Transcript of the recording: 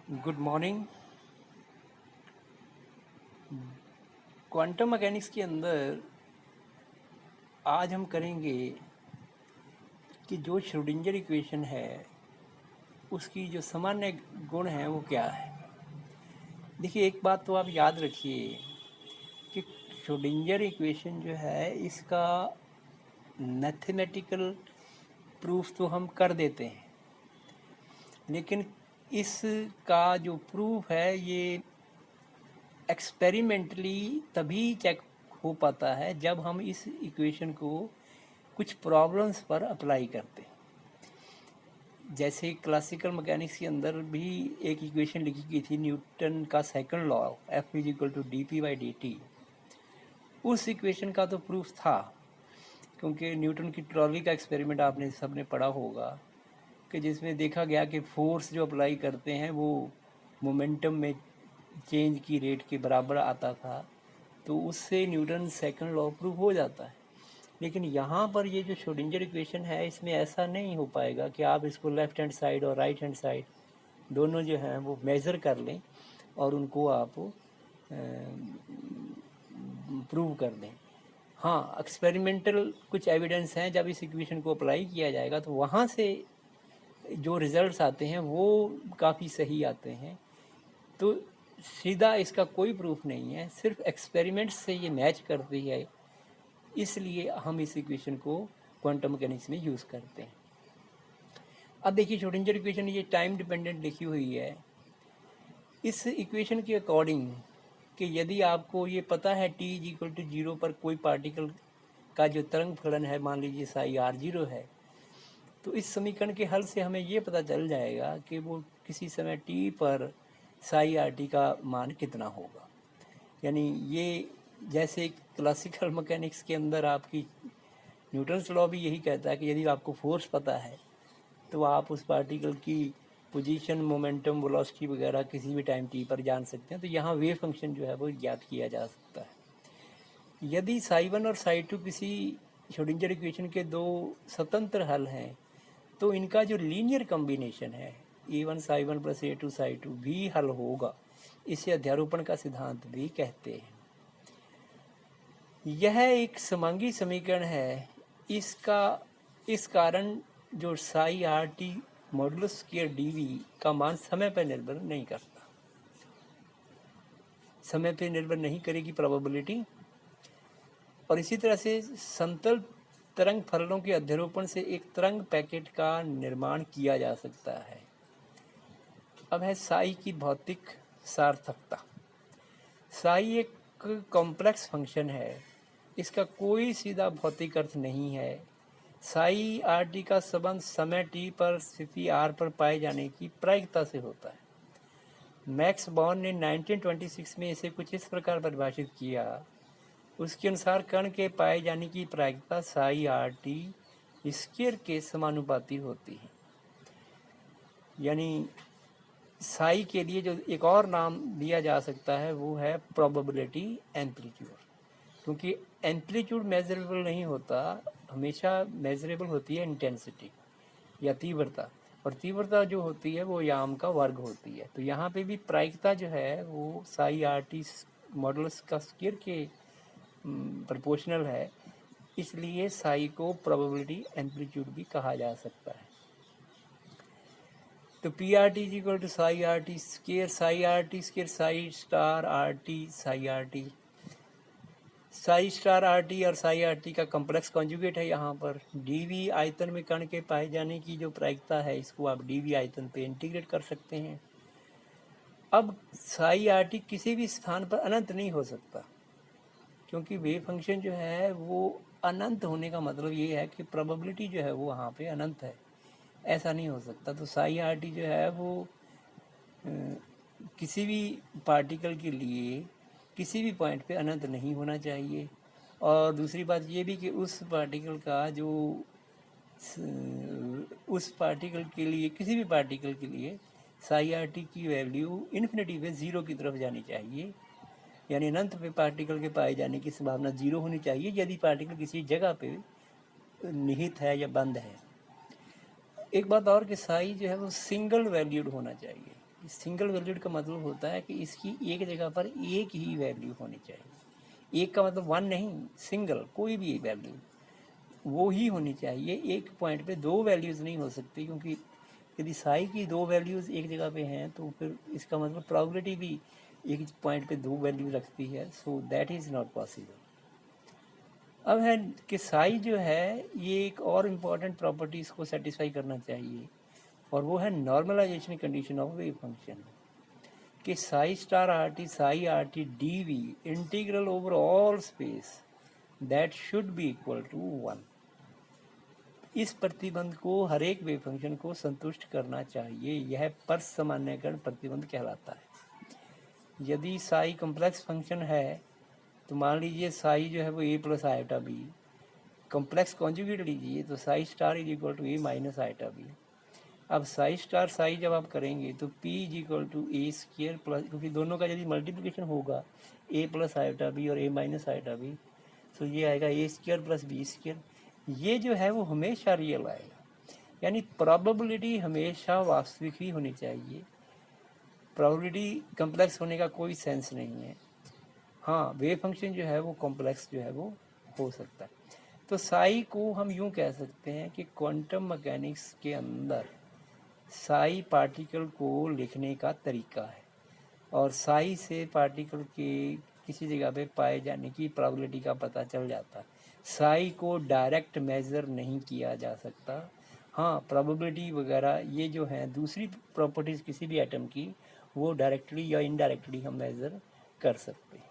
Good morning. Quantum mechanics के अंदर आज हम करेंगे कि जो श्रोडिंगर इक्वेशन है उसकी जो सामान्य गुण है वो क्या है। देखिए, एक बात तो आप याद रखिए कि श्रोडिंगर इक्वेशन जो है इसका मैथमेटिकल प्रूफ तो हम कर देते हैं, लेकिन इसका जो प्रूफ है ये एक्सपेरिमेंटली तभी चेक हो पाता है जब हम इस इक्वेशन को कुछ प्रॉब्लम्स पर अप्लाई करते हैं। जैसे क्लासिकल मैकेनिक्स के अंदर भी एक इक्वेशन लिखी गई थी, न्यूटन का second law, F is equal to d p by d t. उस इक्वेशन का तो प्रूफ था, क्योंकि न्यूटन की ट्रॉली का एक्सपेरिमेंट आपने सबने पढ़ा होगा कि जिसमें देखा गया कि फोर्स जो अप्लाई करते हैं वो मोमेंटम में चेंज की रेट के बराबर आता था, तो उससे न्यूटन सेकंड लॉ प्रूव हो जाता है। लेकिन यहाँ पर ये जो श्रोडिंगर इक्वेशन है इसमें ऐसा नहीं हो पाएगा कि आप इसको लेफ़्ट हैंड साइड और राइट हैंड साइड दोनों जो हैं वो मेज़र कर लें और उनको आप प्रूव कर दें। हाँ, एक्सपेरिमेंटल कुछ एविडेंस हैं, जब इस इक्वेशन को अप्लाई किया जाएगा तो वहाँ से जो रिज़ल्ट्स आते हैं वो काफ़ी सही आते हैं। तो सीधा इसका कोई प्रूफ नहीं है, सिर्फ एक्सपेरिमेंट्स से ये मैच करती है, इसलिए हम इस इक्वेशन को क्वांटम मैकेनिक्स में यूज़ करते हैं। अब देखिए, श्रोडिंगर इक्वेशन ये टाइम डिपेंडेंट लिखी हुई है। इस इक्वेशन के अकॉर्डिंग कि यदि आपको ये पता है t इज इक्वल टू 0 पर कोई पार्टिकल का जो तरंग फलन है, मान लीजिए साई r0 है, तो इस समीकरण के हल से हमें ये पता चल जाएगा कि वो किसी समय t पर साई rt का मान कितना होगा। यानी ये जैसे क्लासिकल मैकेनिक्स के अंदर आपकी न्यूटन्स लॉ भी यही कहता है कि यदि आपको फोर्स पता है तो आप उस पार्टिकल की पोजीशन, मोमेंटम, वेलोसिटी वगैरह किसी भी टाइम t पर जान सकते हैं। तो यहाँ वेव फंक्शन जो है वो ज्ञात किया जा सकता है। यदि साई 1 और साई 2 किसी श्रोडिंगर इक्वेशन के दो स्वतंत्र हल हैं तो इनका जो लीनियर कॉम्बिनेशन है a1 Sai 1 plus a2 Sai 2 भी हल होगा। इसे अध्यारोपण का सिद्धांत भी कहते हैं। यह एक समांगी समीकरण है। इसका इस कारण जो psi r t modulus square d v का मान समय पर निर्भर नहीं करता। समय पर निर्भर नहीं करेगी प्रोबेबिलिटी। और इसी तरह से समतल तरंग फलनों के अध्यारोपण से एक तरंग पैकेट का निर्माण किया जा सकता है। अब है साई की भौतिक सार्थकता। साई एक कॉम्प्लेक्स फंक्शन है, इसका कोई सीधा भौतिक अर्थ नहीं है। साई आर टी का संबंध समय टी पर स्थिति आर पर पाए जाने की प्रायिकता से होता है। मैक्स बॉर्न ने 1926 में इसे कुछ इस प्रकार परिभाषित किया। उसके अनुसार कण के पाए जाने की प्रायिकता साई आर टी स्क्वायर के समानुपाती होती है। यानी साई के लिए जो एक और नाम दिया जा सकता है वो है प्रोबेबिलिटी एम्पलीट्यूड, क्योंकि एम्पलीट्यूड मेजरेबल नहीं होता, हमेशा मेजरेबल होती है इंटेंसिटी या तीव्रता, और तीव्रता जो होती है वो याम का वर्ग होती है। तो यहाँ पे भी प्रायिकता जो है वो साई आर टी मॉडुलस का स्क्वायर के प्रोपोर्शनल है, इसलिए साई को प्रोबेबिलिटी एम्पलीट्यूड भी कहा जा सकता है। तो p r t is equal to psi r t square, psi r t square psi star r t psi r t. Psi star r t और साई आर टी का कॉम्प्लेक्स कॉन्जुगेट है यहाँ पर। डी वी आयतन में कण के पाए जाने की जो प्रायिकता है इसको आप डी वी आयतन पे इंटीग्रेट कर सकते हैं। अब साई आर टी किसी भी स्थान पर अनंत नहीं हो सकता, क्योंकि वेव फंक्शन जो है वो अनंत होने का मतलब ये है कि प्रोबेबिलिटी जो है वो वहाँ पे अनंत है, ऐसा नहीं हो सकता। तो साई आर टी जो है वो किसी भी पार्टिकल के लिए किसी भी पॉइंट पे अनंत नहीं होना चाहिए। और दूसरी बात ये भी कि उस पार्टिकल का जो उस पार्टिकल के लिए, किसी भी पार्टिकल के लिए साई आर टी की वैल्यू इन्फिनिटी पे ज़ीरो की तरफ जानी चाहिए, यानी अनंत पे पार्टिकल के पाए जाने की संभावना ज़ीरो होनी चाहिए यदि पार्टिकल किसी जगह पे निहित है या बंद है। एक बात और कि साई जो है वो सिंगल वैल्यूड होना चाहिए, सिंगल वैल्यूड का मतलब होता है कि इसकी एक जगह पर एक ही वैल्यू होनी चाहिए। एक का मतलब वन नहीं, सिंगल, कोई भी वैल्यू वो ही होनी चाहिए। एक पॉइंट पे दो वैल्यूज़ नहीं हो सकती, क्योंकि यदि साई की दो वैल्यूज़ एक जगह पे हैं तो फिर इसका मतलब प्रोबेबिलिटी भी एक पॉइंट पे दो वैल्यू रखती है, so that is not possible. अब है कि साई जो है ये एक और इम्पॉर्टेंट प्रॉपर्टीज़ को सेटिस्फाई करना चाहिए, और वो है normalisation condition of wave function, कि psi star r t d v integral over all space that should be equal to 1। इस प्रतिबंध को हर एक वेव फंक्शन को संतुष्ट करना चाहिए। यह पर्स सामान्यकरण प्रतिबंध कहलाता है। यदि साई कॉम्प्लेक्स फंक्शन है तो मान लीजिए साई जो है वो a plus iota b, complex conjugate लीजिए तो psi star is equal to a minus iota b. अब साई स्टार साई जब आप करेंगे तो p is equal to a square plus, क्योंकि दोनों का यदि मल्टीप्लिकेशन होगा ए प्लस आयोटा बी और ए माइनस आयोटा बी, तो ये आएगा ए स्क्र प्लस बी स्क्र। ये जो है वो हमेशा रियल आएगा, यानी प्रोबेबिलिटी हमेशा वास्तविक ही होनी चाहिए। प्रोबेबिलिटी कॉम्प्लेक्स होने का कोई सेंस नहीं है। हाँ, वेव फंक्शन जो है वो कॉम्प्लेक्स जो है वो हो सकता है। तो साई को हम यूँ कह सकते हैं कि क्वांटम मैकेनिक्स के अंदर साई पार्टिकल को लिखने का तरीका है, और साई से पार्टिकल के किसी जगह पे पाए जाने की प्रोबेबिलिटी का पता चल जाता है। साई को डायरेक्ट मेज़र नहीं किया जा सकता। हाँ, प्रोबेबिलिटी वगैरह ये जो हैं दूसरी प्रॉपर्टीज़ किसी भी एटम की, वो डायरेक्टली या इनडायरेक्टली हम मेज़र कर सकते हैं।